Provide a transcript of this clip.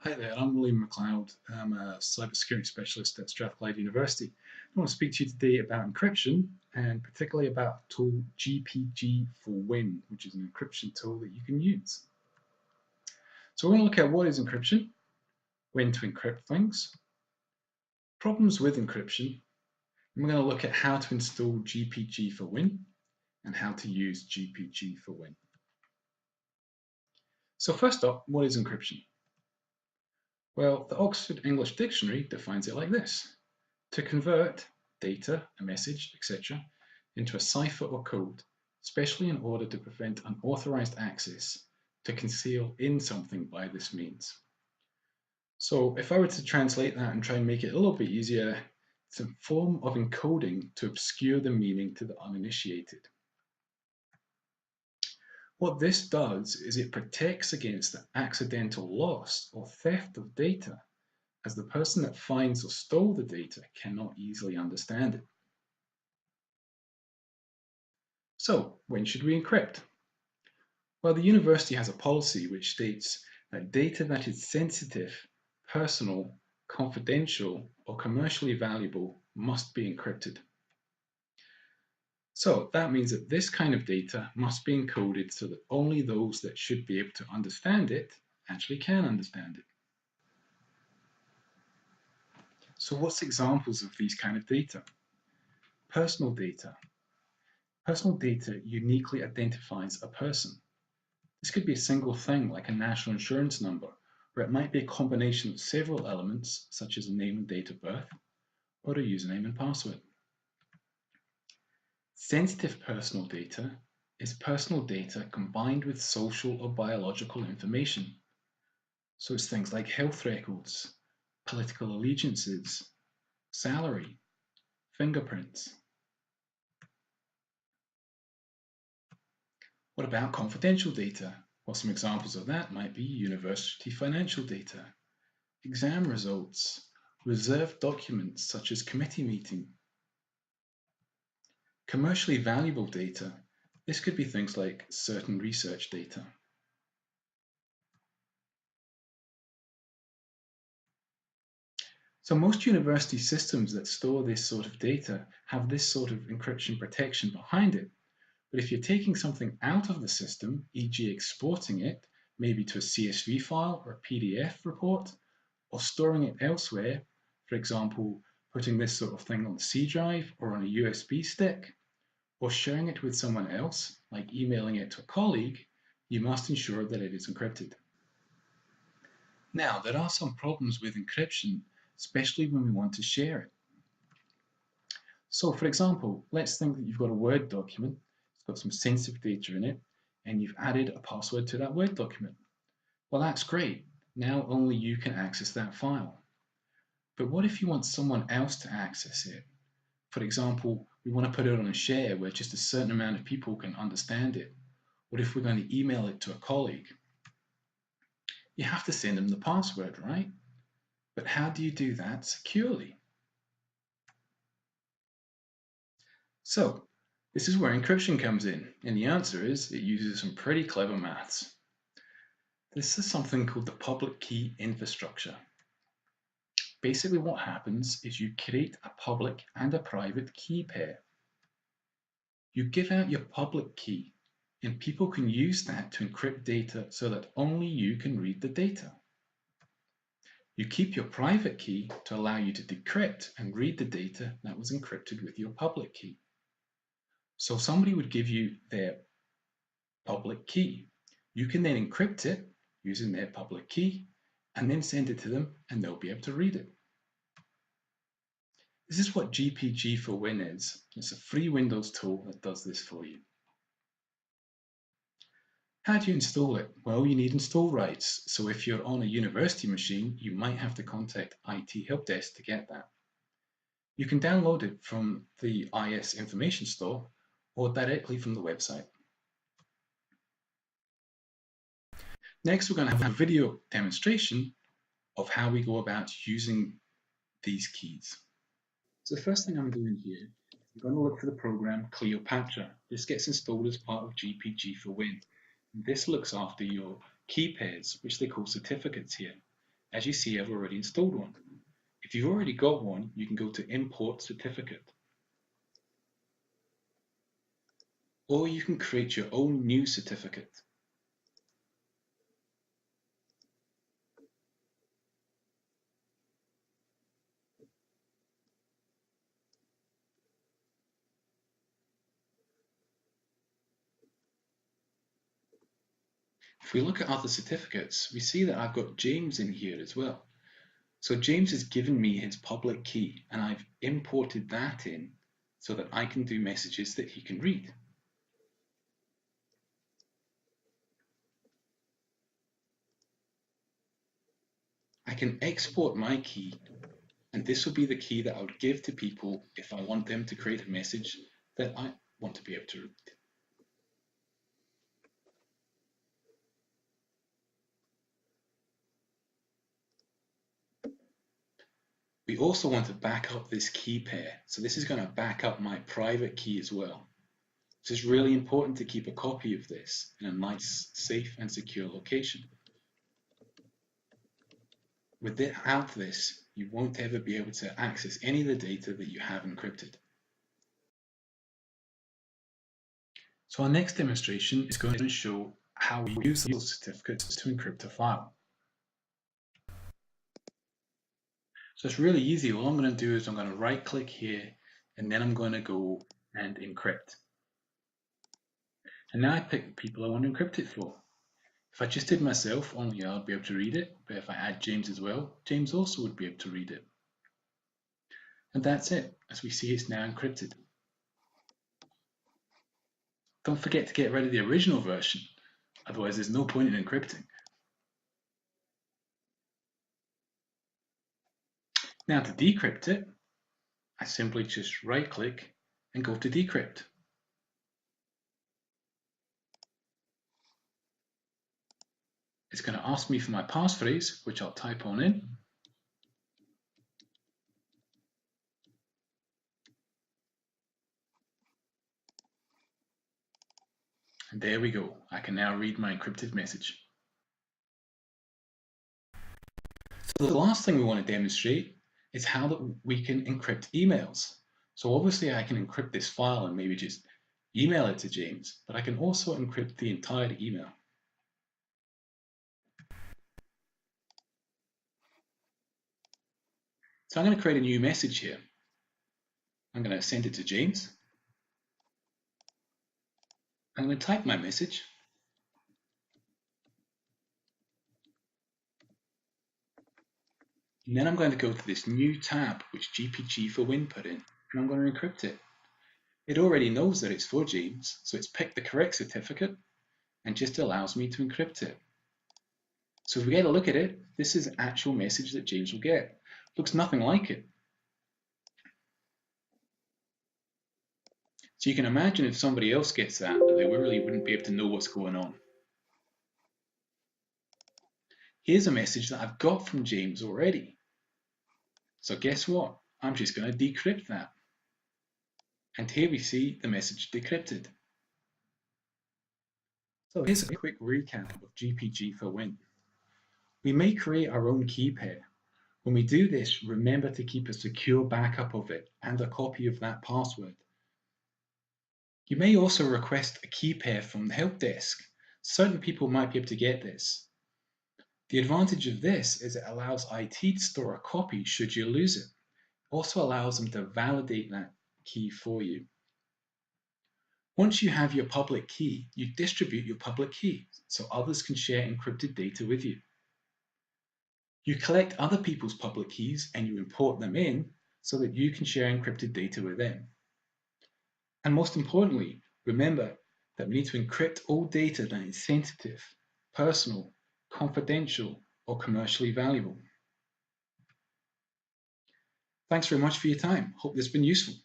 Hi there, I'm William McLeod. I'm a cybersecurity specialist at Strathclyde University. I want to speak to you today about encryption and particularly about the tool Gpg4win, which is an encryption tool that you can use. So we're going to look at what is encryption, when to encrypt things, problems with encryption, and we're going to look at how to install Gpg4win and how to use Gpg4win. So first up, what is encryption? Well, the Oxford English Dictionary defines it like this: to convert data, a message, etc., into a cipher or code, especially in order to prevent unauthorized access, to conceal in something by this means. So if I were to translate that and try and make it a little bit easier, it's a form of encoding to obscure the meaning to the uninitiated. What this does is it protects against the accidental loss or theft of data, as the person that finds or stole the data cannot easily understand it. So, when should we encrypt? Well, the university has a policy which states that data that is sensitive, personal, confidential, or commercially valuable must be encrypted. So that means that this kind of data must be encoded so that only those that should be able to understand it actually can understand it. So what's examples of these kind of data? Personal data. Personal data uniquely identifies a person. This could be a single thing like a national insurance number, or it might be a combination of several elements such as a name and date of birth, or a username and password. Sensitive personal data is personal data combined with social or biological information. So it's things like health records, political allegiances, salary, fingerprints. What about confidential data? Well, some examples of that might be university financial data, exam results, reserved documents such as committee meeting. Commercially valuable data, this could be things like certain research data. So most university systems that store this sort of data have this sort of encryption protection behind it. But if you're taking something out of the system, e.g. exporting it, maybe to a CSV file or a PDF report, or storing it elsewhere, for example, putting this sort of thing on the C drive or on a USB stick, or sharing it with someone else, like emailing it to a colleague, you must ensure that it is encrypted. Now, there are some problems with encryption, especially when we want to share it. So for example, let's think that you've got a Word document, it's got some sensitive data in it, and you've added a password to that Word document. Well, that's great. Now only you can access that file. But what if you want someone else to access it? For example, we want to put it on a share where just a certain amount of people can understand it. What if we're going to email it to a colleague? You have to send them the password, right? But how do you do that securely? So, this is where encryption comes in, and the answer is it uses some pretty clever maths. This is something called the public key infrastructure. Basically what happens is you create a public and a private key pair. You give out your public key, and people can use that to encrypt data so that only you can read the data. You keep your private key to allow you to decrypt and read the data that was encrypted with your public key. So somebody would give you their public key. You can then encrypt it using their public key and then send it to them and they'll be able to read it. This is what Gpg4win is. It's a free Windows tool that does this for you. How do you install it? Well, you need install rights. So if you're on a university machine, you might have to contact IT Help Desk to get that. You can download it from the IS Information Store or directly from the website. Next, we're going to have a video demonstration of how we go about using these keys. So the first thing I'm doing here, I'm going to look for the program Cleopatra. This gets installed as part of Gpg4win. This looks after your key pairs, which they call certificates here. As you see, I've already installed one. If you've already got one, you can go to Import Certificate. Or you can create your own new certificate. If we look at other certificates, we see that I've got James in here as well. So James has given me his public key, and I've imported that in so that I can do messages that he can read. I can export my key, and this will be the key that I would give to people if I want them to create a message that I want to be able to read. We also want to back up this key pair, so this is going to back up my private key as well. So it's really important to keep a copy of this in a nice, safe and secure location. Without this, you won't ever be able to access any of the data that you have encrypted. So our next demonstration is going to show how we use those certificates to encrypt a file. So it's really easy. All I'm going to do is I'm going to right click here, and then I'm going to go and encrypt. And now I pick the people I want to encrypt it for. If I just did myself, only I'd be able to read it, but if I add James as well, James also would be able to read it. And that's it. As we see, it's now encrypted. Don't forget to get rid of the original version, otherwise there's no point in encrypting. Now to decrypt it, I simply just right click and go to decrypt. It's going to ask me for my passphrase, which I'll type on in. And there we go. I can now read my encrypted message. So the last thing we want to demonstrate is how that we can encrypt emails. So obviously I can encrypt this file and maybe just email it to James, but I can also encrypt the entire email. So I'm going to create a new message here. I'm going to send it to James. I'm going to type my message. And then I'm going to go to this new tab which Gpg4win put in, and I'm going to encrypt it. It already knows that it's for James, so it's picked the correct certificate and just allows me to encrypt it. So if we get a look at it, this is an actual message that James will get. Looks nothing like it. So you can imagine if somebody else gets that they really wouldn't be able to know what's going on. Here's a message that I've got from James already. So guess what? I'm just going to decrypt that. And here we see the message decrypted. So here's a quick recap of Gpg4win. We may create our own key pair. When we do this, remember to keep a secure backup of it and a copy of that password. You may also request a key pair from the help desk. Certain people might be able to get this. The advantage of this is it allows IT to store a copy should you lose it. It also allows them to validate that key for you. Once you have your public key, you distribute your public key so others can share encrypted data with you. You collect other people's public keys and you import them in so that you can share encrypted data with them. And most importantly, remember that we need to encrypt all data that is sensitive, personal, confidential, or commercially valuable. Thanks very much for your time. Hope this has been useful.